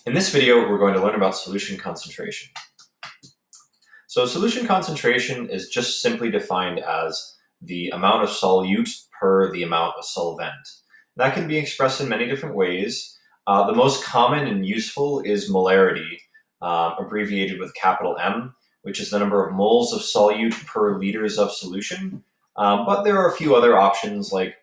In this video, we're going to learn about solution concentration. So solution concentration is just simply defined as the amount of solute per the amount of solvent. That can be expressed in many different ways. The most common and useful is molarity, abbreviated with capital M, which is the number of moles of solute per liters of solution. But there are a few other options like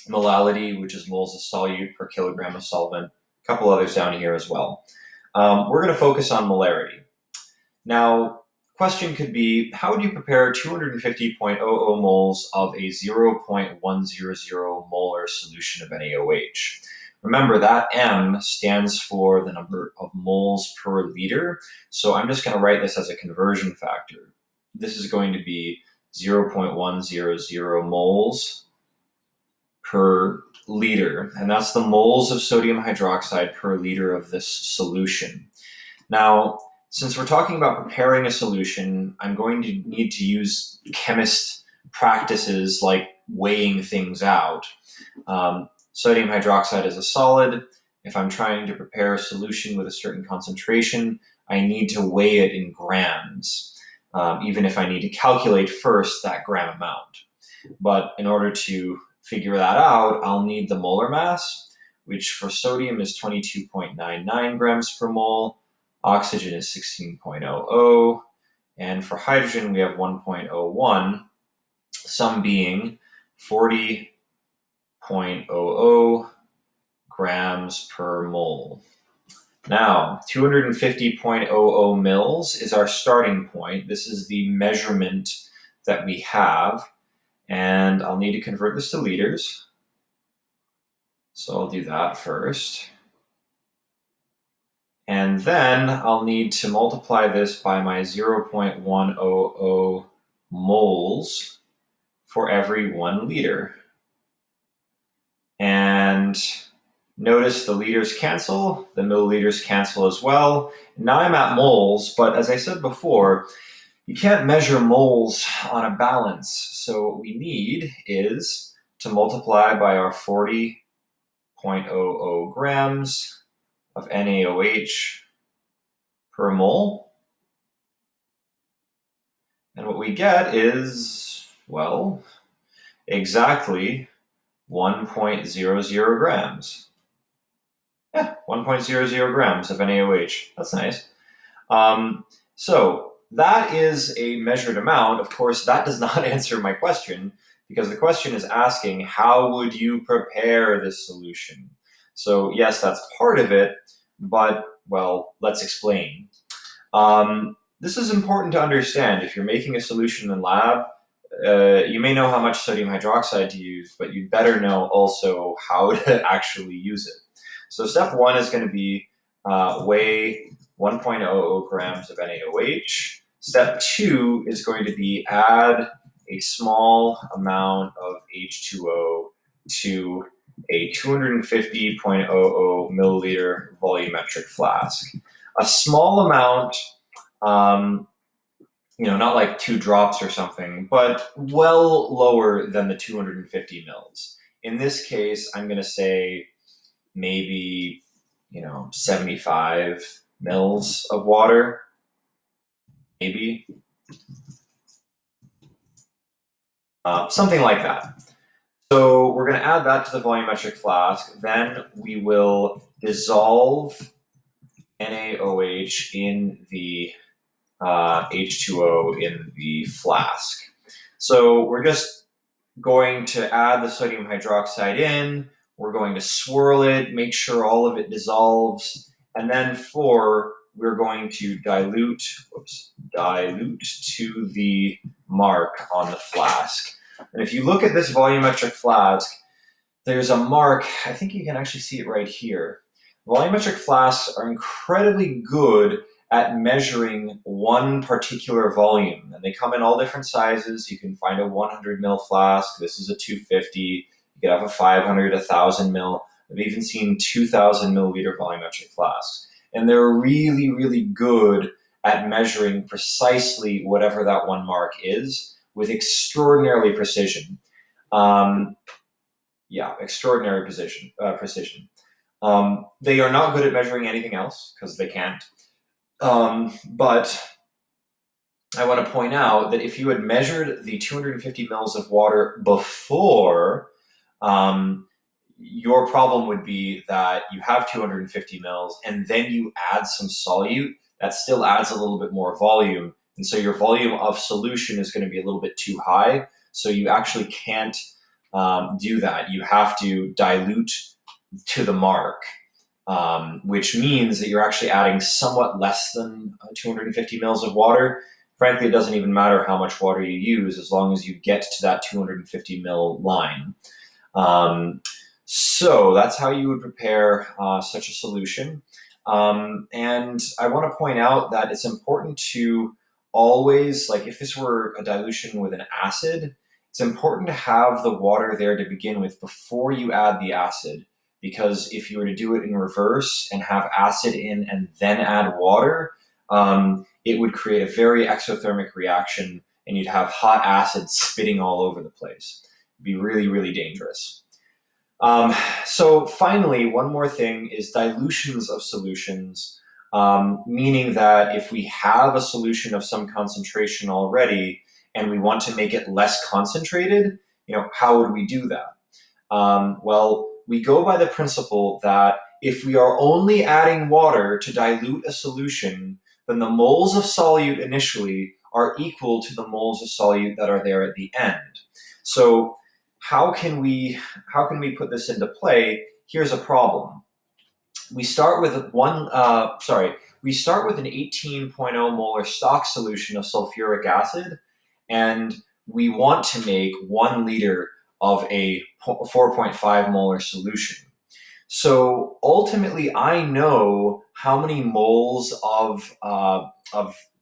molality, which is moles of solute per kilogram of solvent, a couple others down here as well. We're going to focus on molarity. Now, question could be, how would you prepare 250.00 moles of a 0.100 molar solution of NaOH? Remember, that M stands for the number of moles per liter, so I'm just going to write this as a conversion factor. This is going to be 0.100 moles per liter, and that's the moles of sodium hydroxide per liter of this solution. Now, since we're talking about preparing a solution, I'm going to need to use chemist practices like weighing things out. Sodium hydroxide is a solid. If I'm trying to prepare a solution with a certain concentration, I need to weigh it in grams, even if I need to calculate first that gram amount. But in order to figure that out, I'll need the molar mass, which for sodium is 22.99 grams per mole, oxygen is 16.00, and for hydrogen we have 1.01, some being 40.00 grams per mole. Now, 250.00 mils is our starting point. This is the measurement that we have. And I'll need to convert this to liters. So I'll do that first. And then I'll need to multiply this by my 0.100 moles for every 1 liter. And notice the liters cancel, the milliliters cancel as well. Now I'm at moles, but as I said before, you can't measure moles on a balance, so what we need is to multiply by our 40.00 grams of NaOH per mole. And what we get is, well, exactly 1.00 grams. Yeah, 1.00 grams of NaOH. That's nice. So that is a measured amount. Of course, that does not answer my question, because the question is asking, how would you prepare this solution? So yes, that's part of it, but, well, let's explain. This is important to understand. If you're making a solution in lab, you may know how much sodium hydroxide to use, but you'd better know also how to actually use it. So step one is going to be weigh 1.00 grams of NaOH. Step two is going to be add a small amount of H2O to a 250.00 milliliter volumetric flask. A small amount, not like 2 drops or something, but well lower than the 250 mils. In this case, I'm going to say maybe, 75 mils of water, maybe. Something like that. So we're going to add that to the volumetric flask. Then we will dissolve NaOH in the H2O in the flask. So we're just going to add the sodium hydroxide in. We're going to swirl it, make sure all of it dissolves, and then we're going to dilute to the mark on the flask. And if you look at this volumetric flask, there's a mark. I think you can actually see it right here. Volumetric flasks are incredibly good at measuring one particular volume, and they come in all different sizes. You can find a 100 ml flask. This is a 250. You could have a 500, 1,000 ml. I've even seen 2,000 milliliter volumetric flasks, and they're really, really good at measuring precisely whatever that one mark is with extraordinary precision. Extraordinary precision. They are not good at measuring anything else because they can't. But I want to point out that if you had measured the 250 mils of water before, your problem would be that you have 250 mils and then you add some solute, that still adds a little bit more volume. And so your volume of solution is going to be a little bit too high. So you actually can't do that. You have to dilute to the mark, which means that you're actually adding somewhat less than 250 mils of water. Frankly, it doesn't even matter how much water you use as long as you get to that 250 mil line. So that's how you would prepare such a solution. And I want to point out that it's important to always, like if this were a dilution with an acid, it's important to have the water there to begin with before you add the acid. Because if you were to do it in reverse and have acid in and then add water, it would create a very exothermic reaction and you'd have hot acid spitting all over the place. It'd be really, really dangerous. So finally, one more thing is dilutions of solutions, meaning that if we have a solution of some concentration already and we want to make it less concentrated, how would we do that? Well, we go by the principle that if we are only adding water to dilute a solution, then the moles of solute initially are equal to the moles of solute that are there at the end. So how can we put this into play? Here's a problem. We start with an 18.0 molar stock solution of sulfuric acid, and we want to make 1 liter of a 4.5 molar solution. So ultimately, I know how many moles of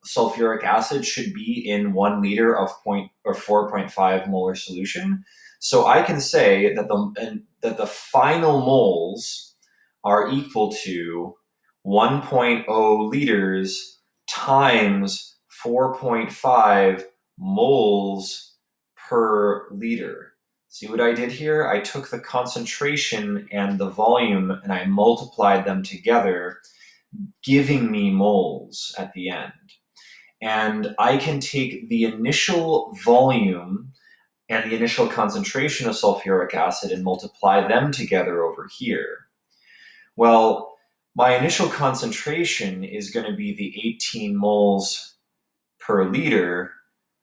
sulfuric acid should be in 1 liter of 4.5 molar solution. So I can say that the final moles are equal to 1.0 liters times 4.5 moles per liter. See what I did here? I took the concentration and the volume and I multiplied them together, giving me moles at the end. And I can take the initial volume and the initial concentration of sulfuric acid and multiply them together over here. Well, my initial concentration is going to be the 18 moles per liter,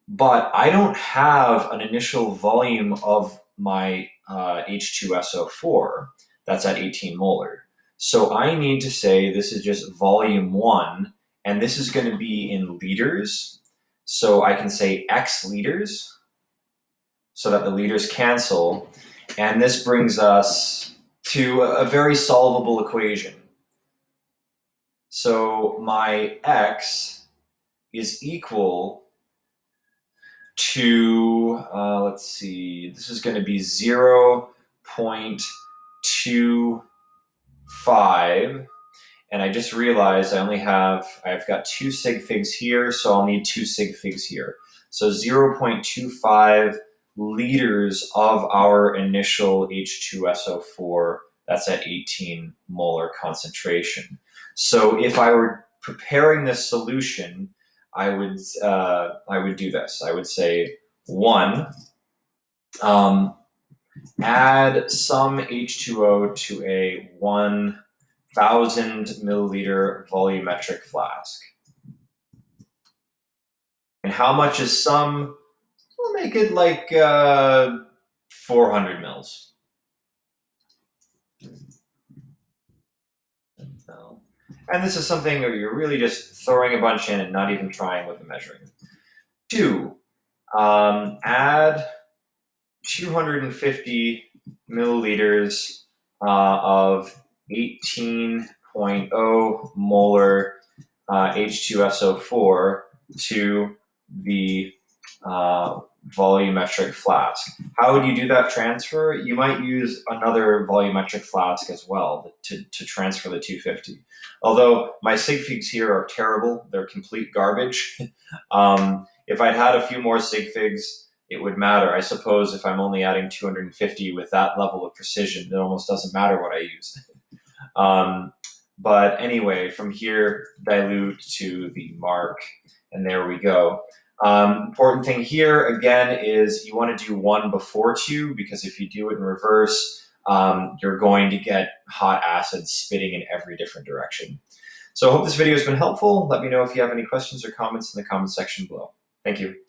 but I don't have an initial volume of my H2SO4 that's at 18 molar. So I need to say this is just volume 1, and this is going to be in liters. So I can say X liters, so that the liters cancel. And this brings us to a very solvable equation. So my X is equal to, let's see, this is going to be 0.25. And I just realized I've got 2 sig figs here, so I'll need 2 sig figs here. So 0.25 liters of our initial H2SO4, that's at 18 molar concentration. So if I were preparing this solution, I would do this. I would say 1, add some H2O to a 1,000 milliliter volumetric flask. And how much is some? We'll make it like 400 mils. And this is something where you're really just throwing a bunch in and not even trying with the measuring. 2, add 250 milliliters of 18.0 molar H2SO4 to the volumetric flask. How would you do that transfer? You might use another volumetric flask as well to transfer the 250. Although my sig figs here are terrible, they're complete garbage. If I'd had a few more sig figs, it would matter. I suppose if I'm only adding 250 with that level of precision, it almost doesn't matter what I use. But anyway, from here, dilute to the mark, and there we go. Important thing here, again, is you want to do 1 before 2, because if you do it in reverse, you're going to get hot acid spitting in every different direction. So I hope this video has been helpful. Let me know if you have any questions or comments in the comment section below. Thank you.